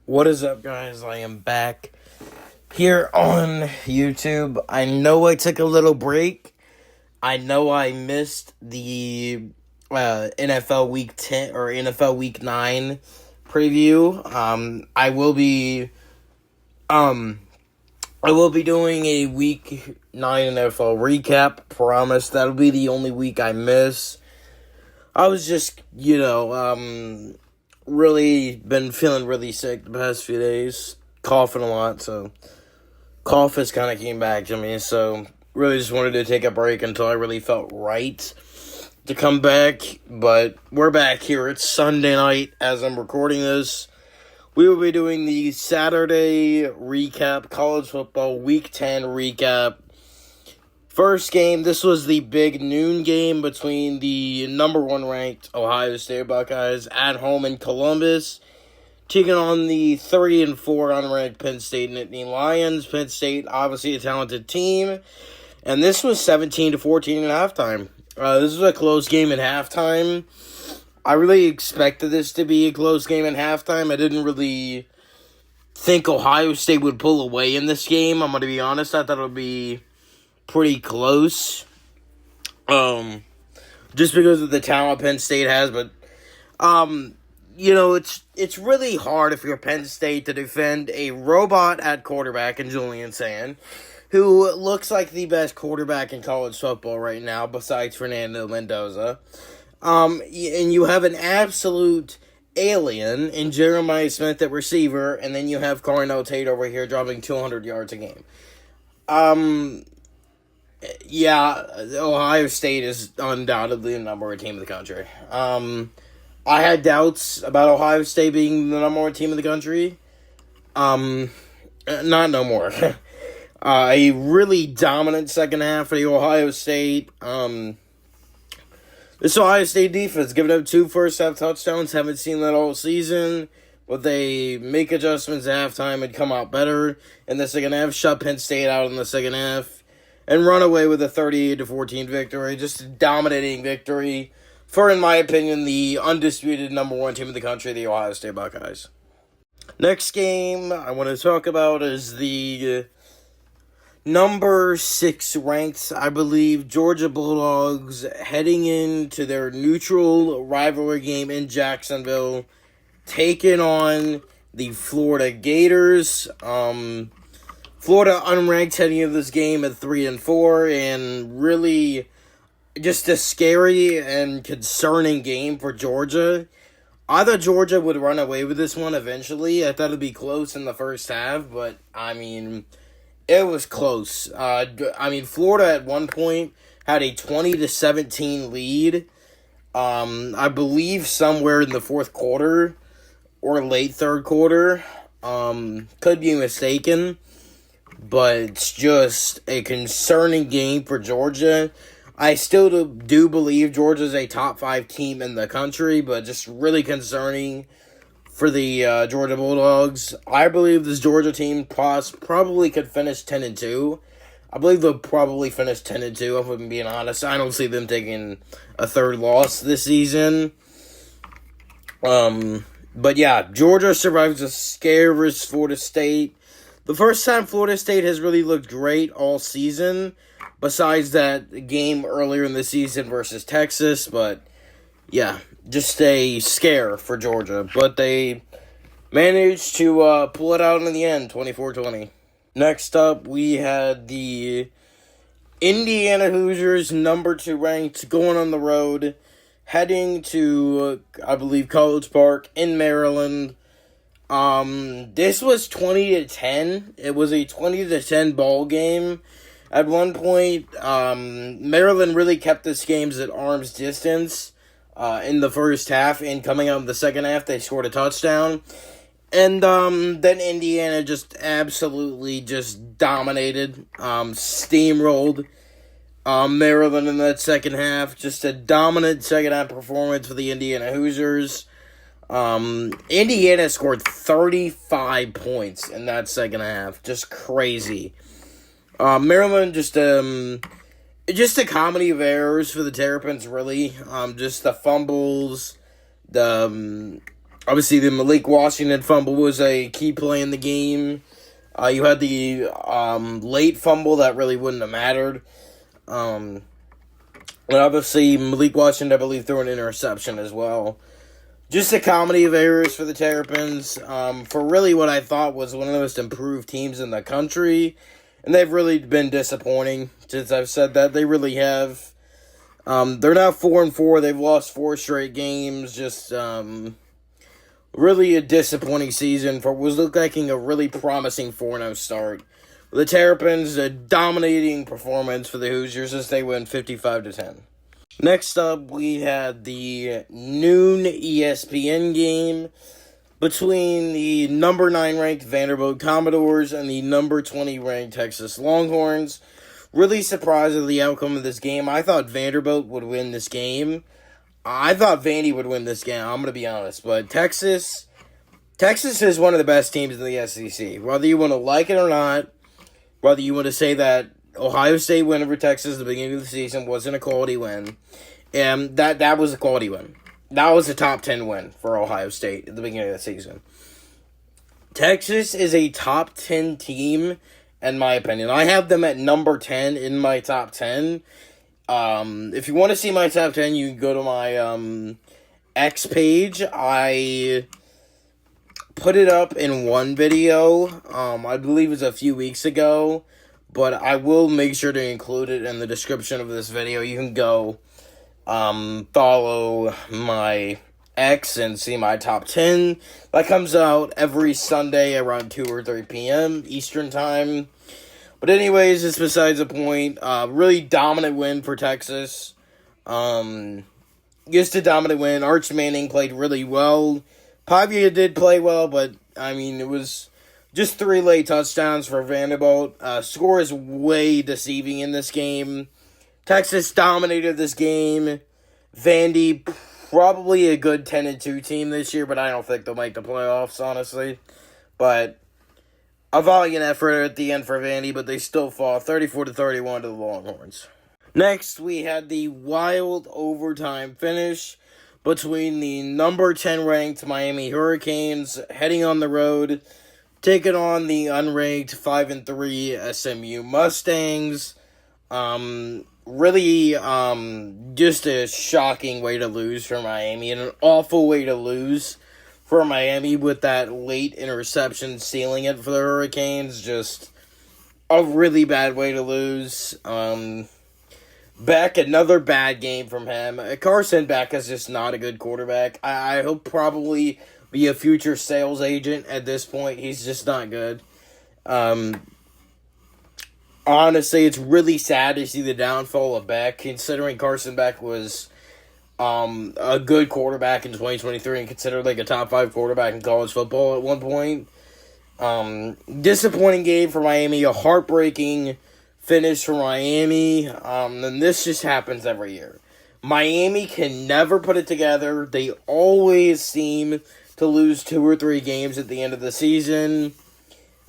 What is up, guys? I am back here on YouTube. I know I took a little break. I know I missed the NFL Week 10 or NFL Week 9 preview. I will be doing a Week 9 NFL recap. Promise that'll be the only week I miss. I was just, really been feeling really sick the past few days, coughing a lot, so cough has kind of came back to me, so really just wanted to take a break until I really felt right to come back, but we're back here. It's Sunday night as I'm recording this. We will be doing the Saturday recap, college football week 10 recap. First game, this was the big noon game between the number one ranked Ohio State Buckeyes at home in Columbus, taking on the 3-4 unranked Penn State Nittany Lions. Penn State, obviously a talented team, and this was 17-14 at halftime. This was a close game at halftime. I really expected this to be a close game at halftime. I didn't really think Ohio State would pull away in this game. I'm going to be honest. I thought it would be pretty close, just because of the talent Penn State has, but, it's really hard if you're Penn State to defend a robot at quarterback in Julian Sand, who looks like the best quarterback in college football right now, besides Fernando Mendoza, and you have an absolute alien in Jeremiah Smith at receiver, and then you have Carnell Tate over here dropping 200 yards a game. Yeah, Ohio State is undoubtedly the number one team in the country. I had doubts about Ohio State being the number one team in the country. Not no more. A really dominant second half for the Ohio State. This Ohio State defense giving up 2 first-half touchdowns. Haven't seen that all season. But they make adjustments at halftime and come out better in the second half. Shut Penn State out in the second half. And run away with a 38-14 victory. Just a dominating victory for, in my opinion, the undisputed number one team in the country, the Ohio State Buckeyes. Next game I want to talk about is the number 6 ranked, I believe, Georgia Bulldogs heading into their neutral rivalry game in Jacksonville, taking on the Florida Gators. Florida unranked heading into this game at 3-4, and really just a scary and concerning game for Georgia. I thought Georgia would run away with this one eventually. I thought it'd be close in the first half, but it was close. Florida at one point had a 20-17 lead. I believe somewhere in the fourth quarter or late third quarter. Could be mistaken. But it's just a concerning game for Georgia. I still do believe Georgia's a top 5 team in the country, but just really concerning for the Georgia Bulldogs. I believe this Georgia team probably could finish 10-2. I believe they'll probably finish 10-2, if I'm being honest. I don't see them taking a third loss this season. But yeah, Georgia survives a scare versus Florida State. The first time Florida State has really looked great all season, besides that game earlier in the season versus Texas. But, yeah, just a scare for Georgia. But they managed to pull it out in the end, 24-20. Next up, we had the Indiana Hoosiers, number 2 ranked, going on the road, heading to, I believe, College Park in Maryland. This was 20-10. It was a 20-10 ball game. At one point, Maryland really kept this game at arm's distance in the first half, and coming out in the second half, they scored a touchdown. And then Indiana just absolutely just dominated, steamrolled Maryland in that second half. Just a dominant second half performance for the Indiana Hoosiers. Indiana scored 35 points in that second half. Just crazy. Maryland just a comedy of errors for the Terrapins, really. Just the fumbles, the Obviously, the Malik Washington fumble was a key play in the game. You had the late fumble that really wouldn't have mattered. And obviously, Malik Washington, I believe, threw an interception as well. Just a comedy of errors for the Terrapins. For really what I thought was one of the most improved teams in the country. And they've really been disappointing since I've said that. They really have. They're now 4-4. They've lost 4 straight games. Just really a disappointing season for what was looking like a really promising 4-0 start. The Terrapins, a dominating performance for the Hoosiers as they win 55-10. Next up, we had the noon ESPN game between the number 9 ranked Vanderbilt Commodores and the number 20 ranked Texas Longhorns. Really surprised at the outcome of this game. I thought Vanderbilt would win this game. I thought Vandy would win this game, I'm going to be honest. But Texas is one of the best teams in the SEC. Whether you want to like it or not, whether you want to say that Ohio State win over Texas at the beginning of the season wasn't a quality win, and that was a quality win. That was a top 10 win for Ohio State at the beginning of the season. Texas is a top 10 team, in my opinion. I have them at number 10 in my top 10. If you want to see my top 10, you can go to my X page. I put it up in one video. I believe it was a few weeks ago. But I will make sure to include it in the description of this video. You can go follow my X and see my top 10. That comes out every Sunday around 2 or 3 p.m. Eastern Time. But anyways, it's besides the point. Really dominant win for Texas. Just a dominant win. Arch Manning played really well. Pavia did play well, but, I mean, it was just 3 late touchdowns for Vanderbilt. Score is way deceiving in this game. Texas dominated this game. Vandy, probably a good 10-2 team this year, but I don't think they'll make the playoffs, honestly. But a valiant effort at the end for Vandy, but they still fall 34-31 to the Longhorns. Next, we had the wild overtime finish between the number 10 ranked Miami Hurricanes heading on the road, taking on the unranked 5-3 SMU Mustangs. Really, just a shocking way to lose for Miami, and an awful way to lose for Miami with that late interception sealing it for the Hurricanes. Just a really bad way to lose. Beck, another bad game from him. Carson Beck is just not a good quarterback. I hope probably be a future sales agent at this point. He's just not good. Honestly, it's really sad to see the downfall of Beck, considering Carson Beck was a good quarterback in 2023 and considered like a top 5 quarterback in college football at one point. Disappointing game for Miami, a heartbreaking finish for Miami, and this just happens every year. Miami can never put it together. They always seem to lose 2 or 3 games at the end of the season.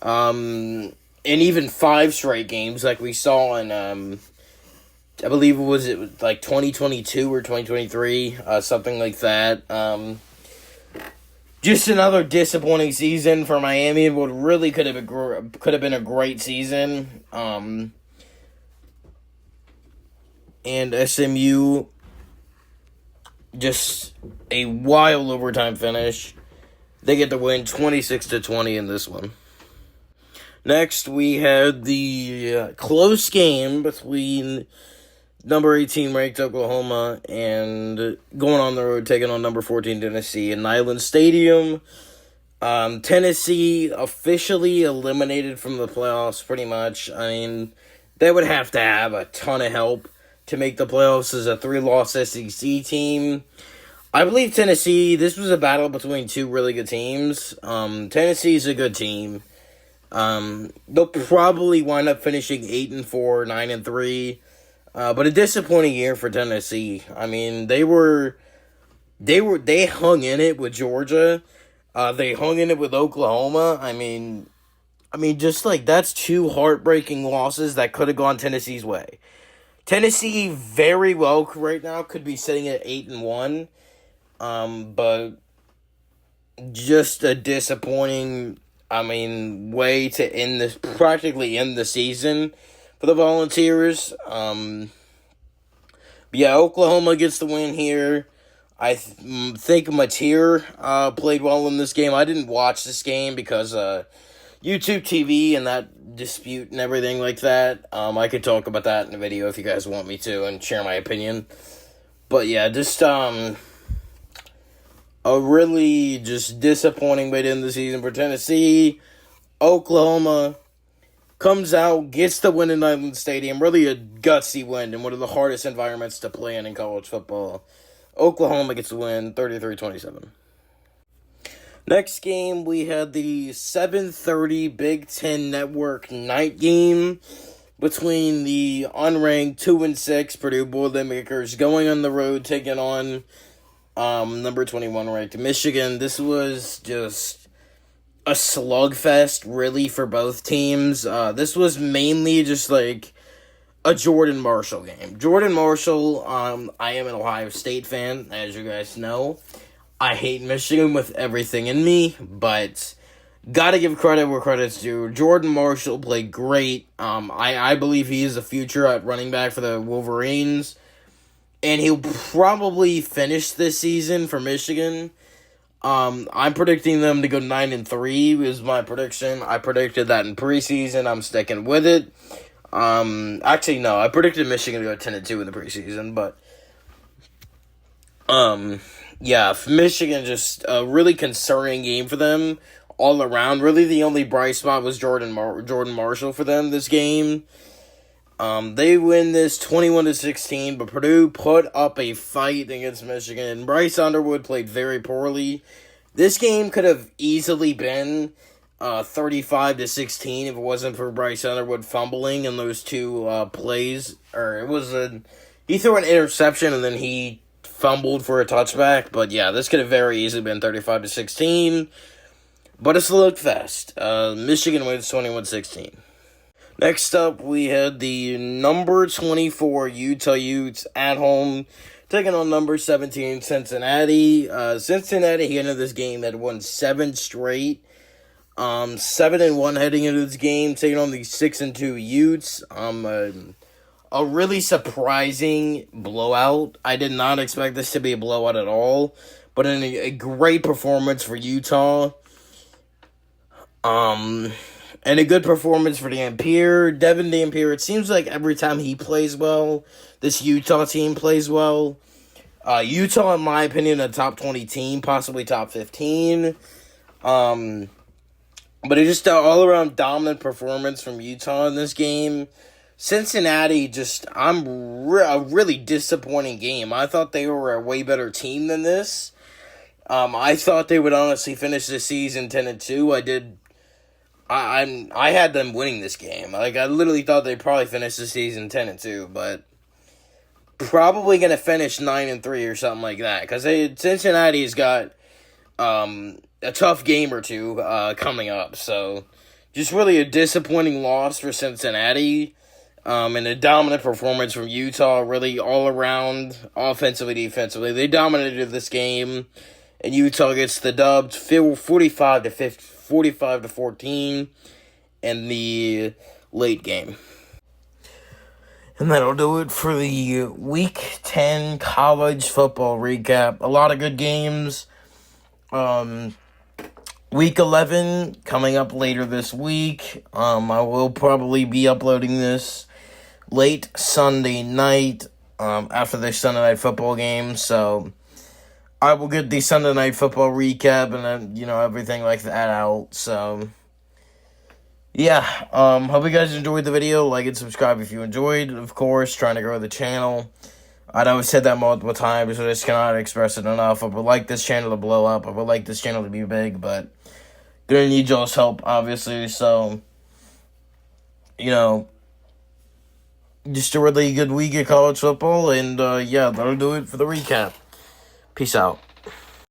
And even 5 straight games like we saw in, I believe it was like 2022 or 2023, something like that. Just another disappointing season for Miami, and what really could have been a great season. And SMU, just a wild overtime finish. They get the win 26-20 in this one. Next, we had the close game between number 18 ranked Oklahoma and going on the road taking on number 14 Tennessee in Neyland Stadium. Tennessee officially eliminated from the playoffs pretty much. I mean, they would have to have a ton of help to make the playoffs as a 3-loss SEC team. I believe Tennessee, this was a battle between 2 really good teams. Tennessee's a good team. They'll probably wind up finishing 8-4, 9-3. But a disappointing year for Tennessee. I mean, they hung in it with Georgia. They hung in it with Oklahoma. I mean, just like that's 2 heartbreaking losses that could have gone Tennessee's way. Tennessee very well right now could be sitting at 8-1. But just a disappointing, way to practically end the season for the Volunteers. Yeah, Oklahoma gets the win here. I think Mateer played well in this game. I didn't watch this game because YouTube TV and that dispute and everything like that. I could talk about that in a video if you guys want me to and share my opinion. But yeah, just a really just disappointing way to end the season for Tennessee. Oklahoma comes out, gets the win in Neyland Stadium. Really a gutsy win in one of the hardest environments to play in college football. Oklahoma gets the win, 33-27. Next game, we had the 7:30 Big Ten Network night game between the unranked 2-6 Purdue Boilermakers going on the road, taking on number 21 ranked Michigan. This was just a slugfest, really, for both teams. This was mainly just like a Jordan Marshall game. Jordan Marshall, I am an Ohio State fan, as you guys know. I hate Michigan with everything in me, but gotta give credit where credit's due. Jordan Marshall played great. I believe he is the future at running back for the Wolverines, and he'll probably finish this season for Michigan. I'm predicting them to go 9-3 is my prediction. I predicted that in preseason. I'm sticking with it. Actually, no, I predicted Michigan to go 10-2 in the preseason, but, yeah, Michigan just a really concerning game for them all around. Really, the only bright spot was Jordan Marshall for them this game. They win this 21-16, but Purdue put up a fight against Michigan, and Bryce Underwood played very poorly. This game could have easily been 35-16 if it wasn't for Bryce Underwood fumbling in those two plays. He threw an interception and then he fumbled for a touchback. But yeah, this could have very easily been 35-16. But it's a slugfest. Michigan wins 21-16. Next up, we had the number 24 Utah Utes at home taking on number 17 Cincinnati. Cincinnati ended this game had won 7 straight. 7-1 heading into this game, taking on the 6-2 Utes. A really surprising blowout. I did not expect this to be a blowout at all, but a great performance for Utah. And a good performance for Dampier. Devin Dampier, it seems like every time he plays well, this Utah team plays well. Utah, in my opinion, a top 20 team, possibly top 15. But it's just an all-around dominant performance from Utah in this game. Cincinnati, a really disappointing game. I thought they were a way better team than this. I thought they would honestly finish the season 10-2. I had them winning this game. Like, I literally thought they'd probably finish the season 10-2, but probably going to finish 9-3 or something like that, because Cincinnati's got a tough game or two coming up, so just really a disappointing loss for Cincinnati, and a dominant performance from Utah, really all around, offensively, defensively. They dominated this game, and Utah gets the dub 45-14 in the late game. And that'll do it for the Week 10 college football recap. A lot of good games. Week 11 coming up later this week. I will probably be uploading this late Sunday night after the Sunday night football game. So I will get the Sunday night football recap and then, everything like that out. So yeah, hope you guys enjoyed the video. Like and subscribe if you enjoyed. Of course, trying to grow the channel. I know I've said that multiple times, so I just cannot express it enough. I would like this channel to blow up. I would like this channel to be big, but gonna need y'all's help, obviously. So, just a really good week of college football, and yeah, that'll do it for the recap. Peace out.